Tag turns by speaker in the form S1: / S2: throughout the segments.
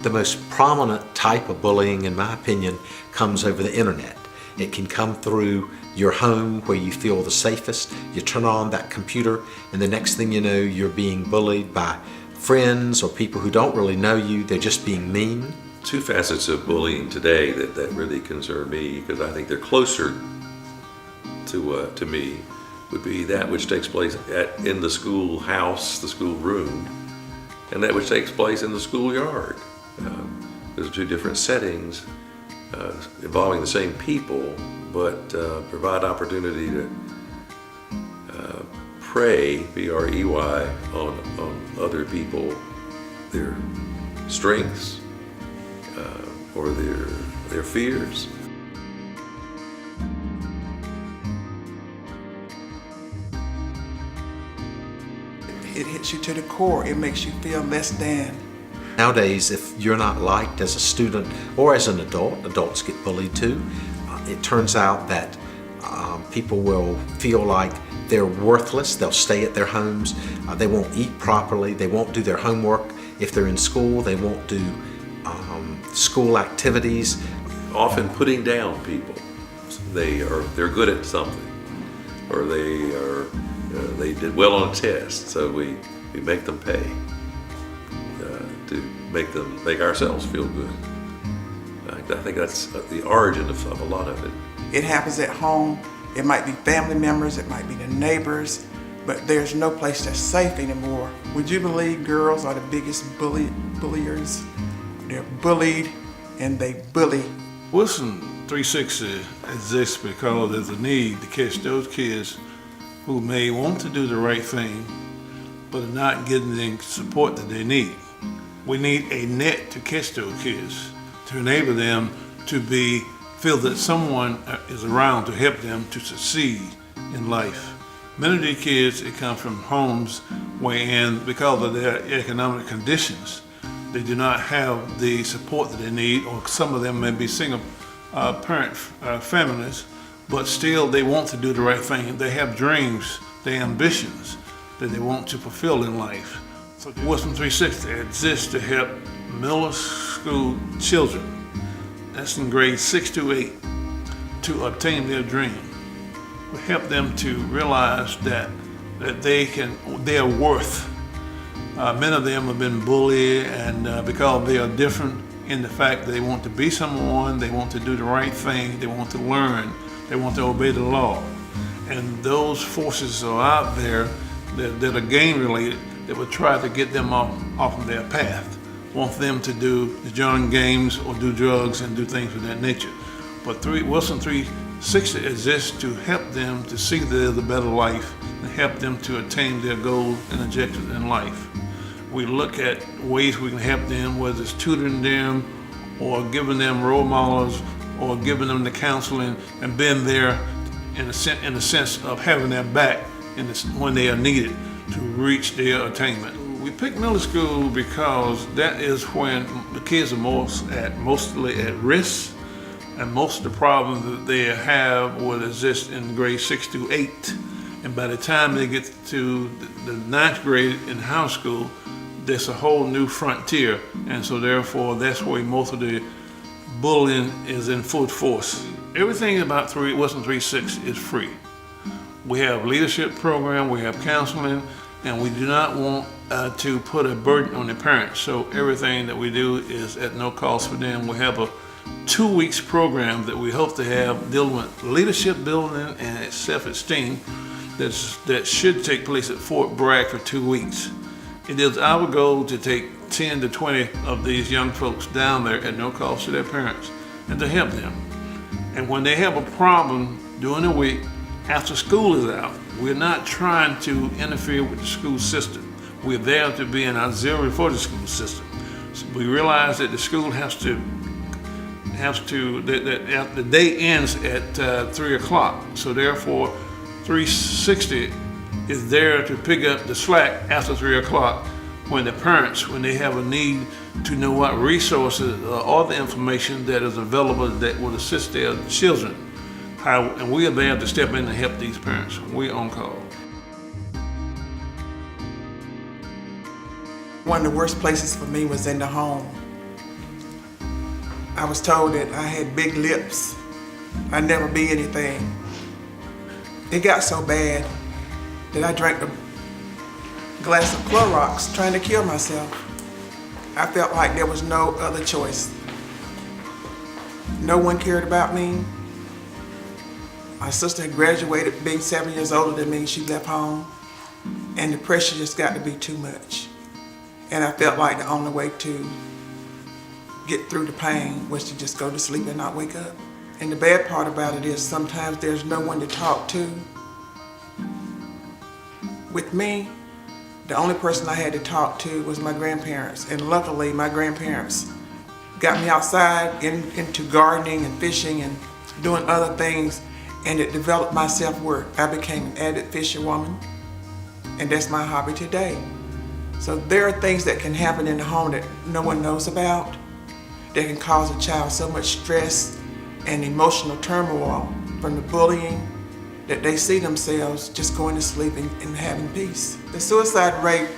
S1: The most prominent type of bullying, in my opinion, comes over the internet. It can come through your home where you feel the safest. You turn on that computer and the next thing you know, you're being bullied by friends or people who don't really know you. They're just being mean.
S2: Two facets of bullying today that really concern me, because I think they're closer to me, would be that which takes place in the schoolhouse, the school room, and that which takes place in the schoolyard. Those are two different settings involving the same people, but provide opportunity to prey, P-R-E-Y, on other people, their strengths or their fears.
S3: It hits you to the core. It makes you feel less than.
S1: Nowadays, if you're not liked as a student or as an adult, adults get bullied too. It turns out that people will feel like they're worthless. They'll stay at their homes. They won't eat properly. They won't do their homework. If they're in school, they won't do school activities.
S2: Often putting down people. They're good at something, or they did well on a test, so we make them pay to make ourselves feel good. I think that's the origin of a lot of it.
S3: It happens at home. It might be family members, it might be the neighbors, but there's no place that's safe anymore. Would you believe girls are the biggest bulliers? They're bullied and they bully.
S4: Wilson 360 exists because there's a need to catch those kids who may want to do the right thing, but are not getting the support that they need. We need a net to catch those kids, to enable them to feel that someone is around to help them to succeed in life. Many of these kids, they come from homes wherein, because of their economic conditions, they do not have the support that they need, or some of them may be single parent families, but still they want to do the right thing. They have dreams, they have ambitions that they want to fulfill in life. So Wilson 360 exists to help middle school children, that's in grades 6 to 8, to obtain their dream. We help them to realize that they are worth. Many of them have been bullied, and because they are different in the fact that they want to be someone, they want to do the right thing, they want to learn, they want to obey the law. And those forces are out there that are gang related that would try to get them off of their path, want them to join gangs or do drugs and do things of that nature. But Wilson 360 exists to help them to see the better life and help them to attain their goals and objectives in life. We look at ways we can help them, whether it's tutoring them or giving them role models or giving them the counseling and being there in the sense of having their back when they are needed to reach their attainment. We pick middle school because that is when the kids are mostly at risk, and most of the problems that they have will exist in grades 6 to 8. And by the time they get to the 9th grade in high school, there's a whole new frontier, and so therefore that's where most of the bullying is in full force. Everything about Wilson 360 is free. We have leadership program, we have counseling, and we do not want to put a burden on the parents. So everything that we do is at no cost for them. We have a 2 weeks program that we hope to have dealing with leadership building and self-esteem that should take place at Fort Bragg for 2 weeks. It is our goal to take 10 to 20 of these young folks down there at no cost to their parents and to help them. And when they have a problem during the week, after school is out, we're not trying to interfere with the school system. We're there to be an auxiliary for the school system. So we realize that the school the day ends at 3 o'clock. So therefore, 360 is there to pick up the slack after 3 o'clock when the parents, when they have a need to know what resources or all the information that is available that will assist their children. And we are there to step in and help these parents. We're on call.
S3: One of the worst places for me was in the home. I was told that I had big lips. I'd never be anything. It got so bad that I drank a glass of Clorox trying to kill myself. I felt like there was no other choice. No one cared about me. My sister had graduated, being 7 years older than me. She left home, and the pressure just got to be too much. And I felt like the only way to get through the pain was to just go to sleep and not wake up. And the bad part about it is sometimes there's no one to talk to. With me, the only person I had to talk to was my grandparents. And luckily, my grandparents got me outside into gardening and fishing and doing other things, and it developed my self-worth. I became an avid fisherwoman, and that's my hobby today. So there are things that can happen in the home that no one knows about that can cause a child so much stress and emotional turmoil from the bullying that they see themselves just going to sleep and having peace. The suicide rate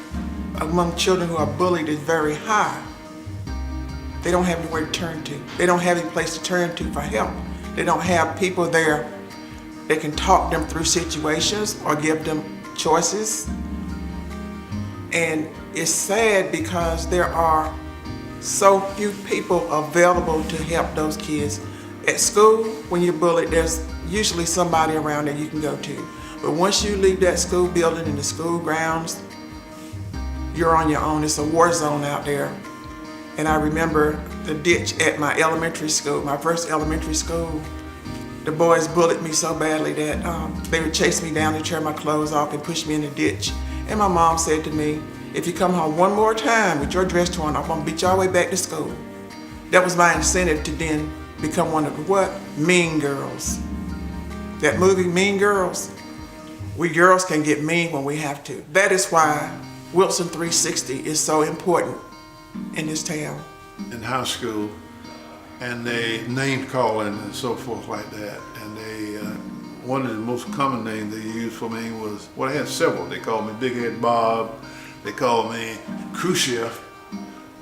S3: among children who are bullied is very high. They don't have anywhere to turn to. They don't have any place to turn to for help. They don't have people there that can talk them through situations or give them choices. And it's sad because there are so few people available to help those kids. At school, when you're bullied, there's usually somebody around that you can go to. But once you leave that school building and the school grounds, you're on your own. It's a war zone out there. And I remember the ditch at my elementary school, my first elementary school. The boys bullied me so badly that they would chase me down and tear my clothes off and push me in the ditch. And my mom said to me, if you come home one more time with your dress torn off, I'm gonna beat you all the way back to school. That was my incentive to then become one of the what? Mean Girls. That movie, Mean Girls, we girls can get mean when we have to. That is why Wilson 360 is so important in this town.
S4: In high school, and they name calling and so forth like that. And they, one of the most common names they used for me was, well, I had several. They called me Big Head Bob. They called me Khrushchev.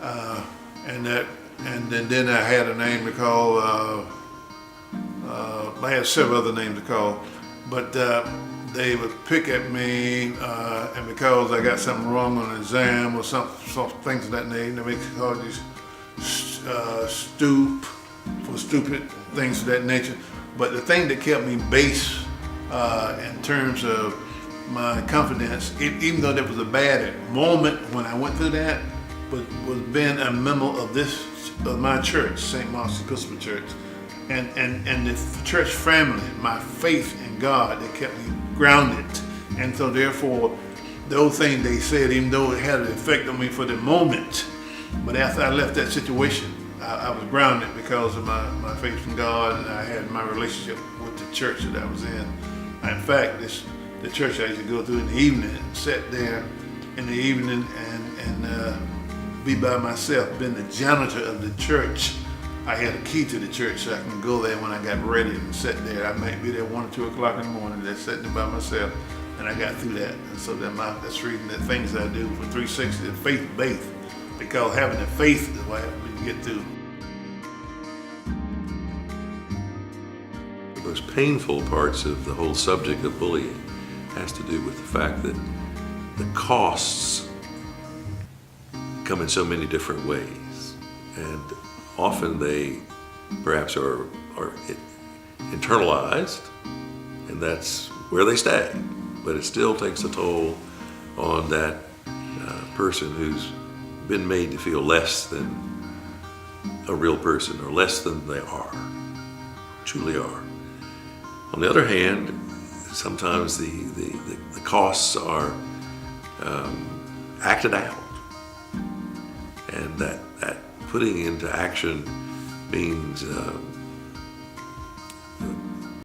S4: And then I had a name to call, I had several other names to call, but they would pick at me, and because I got something wrong on an exam or some things of that nature, they make call these stoop for stupid things of that nature. But the thing that kept me base in terms of my confidence, even though there was a bad moment when I went through that, was being a member of my church, St. Mark's Episcopal Church, and the church family, my faith in God, that kept me grounded. And so therefore, those things they said, even though it had an effect on me for the moment, but after I left that situation, I was grounded because of my faith in God, and I had my relationship with the church that I was in. In fact, the church I used to go to in the evening, sit there in the evening and be by myself, being the janitor of the church. I had a key to the church so I can go there when I got ready and sit there. I might be there 1 or 2 o'clock in the morning, just sitting there by myself, and I got through that. And so that's reading the things I do for 360, faith-based, because having the faith is what helped me get through.
S2: The most painful parts of the whole subject of bullying has to do with the fact that the costs come in so many different ways, and often they perhaps are internalized, and that's where they stay. But it still takes a toll on that person who's been made to feel less than a real person, or less than they truly are. On the other hand, sometimes the costs are acted out, and that putting into action means